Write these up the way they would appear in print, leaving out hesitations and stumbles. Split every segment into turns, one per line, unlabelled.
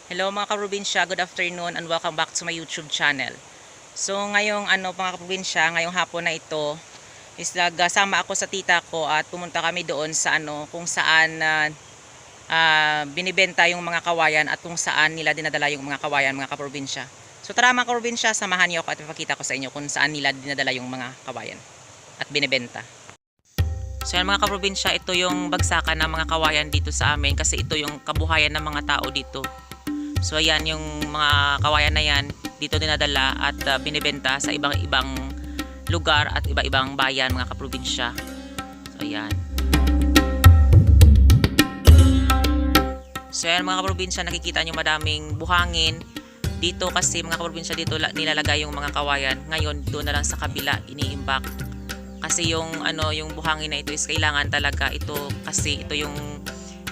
Hello mga kaprobinsya, good afternoon and welcome back to my YouTube channel. So ngayong mga kaprobinsya, ngayong hapon na ito is nagsama ako sa tita ko at pumunta kami doon sa kung saan binibenta yung mga kawayan at kung saan nila dinadala yung mga kawayan mga kaprobinsya. So tara mga kaprobinsya, samahan niyo ako at ipakita ko sa inyo kung saan nila dinadala yung mga kawayan at binibenta. So yan mga kaprobinsya, ito yung bagsakan ng mga kawayan dito sa amin kasi ito yung kabuhayan ng mga tao dito. So ayan yung mga kawayan na yan dito dinadala at binibenta sa ibang-ibang lugar at iba-ibang bayan mga kaprobinsya. So ayan. So ayan mga kaprobinsya, nakikita nyo madaming buhangin dito kasi mga kaprobinsya dito nilalagay yung mga kawayan. Ngayon doon na lang sa kabila iniimbak. Kasi yung yung buhangin na ito is kailangan talaga ito kasi ito yung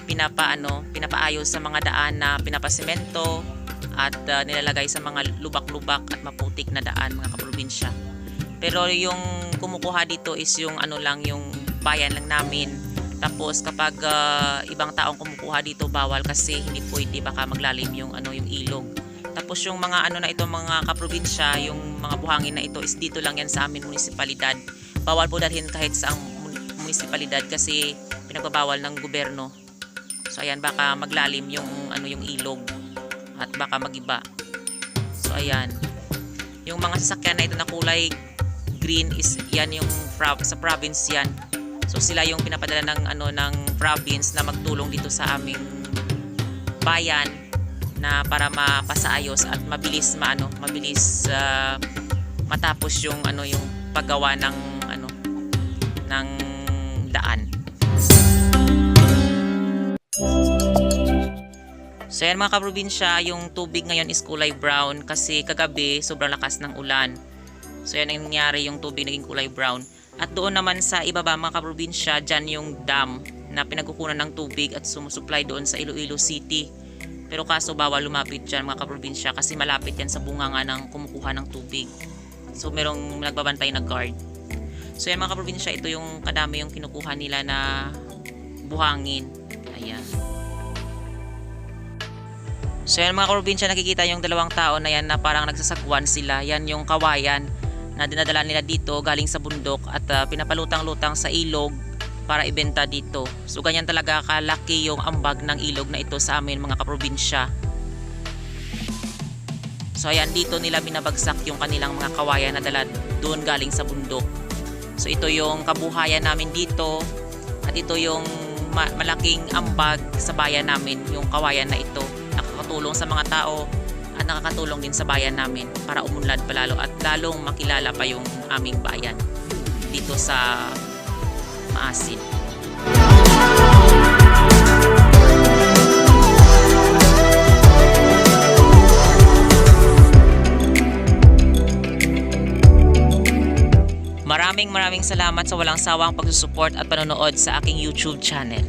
pinapaayos sa mga daan na pinapasemento at nilalagay sa mga lubak-lubak at maputik na daan mga kaprobinsya. Pero yung kumukuha dito is yung yung bayan lang namin. Tapos kapag ibang taong kumukuha dito bawal kasi hindi pwede baka maglalim yung yung ilog. Tapos yung mga na ito mga kaprobinsya, yung mga buhangin na ito is dito lang yan sa amin munisipalidad. Bawal po dalhin kahit sa munisipalidad kasi pinagbabawal ng gobyerno. So ayan, baka maglalim yung yung ilog at baka magiba. So ayan. Yung mga sasakyan na ito na kulay green is yan yung sa province yan. So sila yung pinapadala ng province na magtulong dito sa aming bayan na para mapasaayos at mabilis matapos yung yung paggawa ng ng daan. So yan mga kaprobinsya, yung tubig ngayon is kulay brown kasi kagabi sobrang lakas ng ulan. So yan ang nangyari, yung tubig naging kulay brown. At doon naman sa ibaba mga kaprobinsya, dyan yung dam na pinagkukunan ng tubig at sumusupply doon sa Iloilo City. Pero kaso bawal lumapit dyan mga kaprobinsya kasi malapit yan sa bunganga ng kumukuha ng tubig. So merong nagbabantay na guard. So yan mga kaprobinsya, ito yung kadami yung kinukuha nila na buhangin. Ayan. So yan mga kaprobinsya, nakikita yung dalawang tao na yan na parang nagsasagwan sila. Yan yung kawayan na dinadala nila dito galing sa bundok at pinapalutang-lutang sa ilog para ibenta dito. So ganyan talaga kalaki yung ambag ng ilog na ito sa amin mga kaprobinsya. So ayan, dito nila binabagsak yung kanilang mga kawayan na dala doon galing sa bundok. So ito yung kabuhayan namin dito at ito yung malaking ambag sa bayan namin, yung kawayan na ito. Nakakatulong sa mga tao at nakakatulong din sa bayan namin para umunlad palalo at lalong makilala pa yung aming bayan dito sa Maasin. Maraming salamat sa walang sawang pagsusuport at panonood sa aking YouTube channel.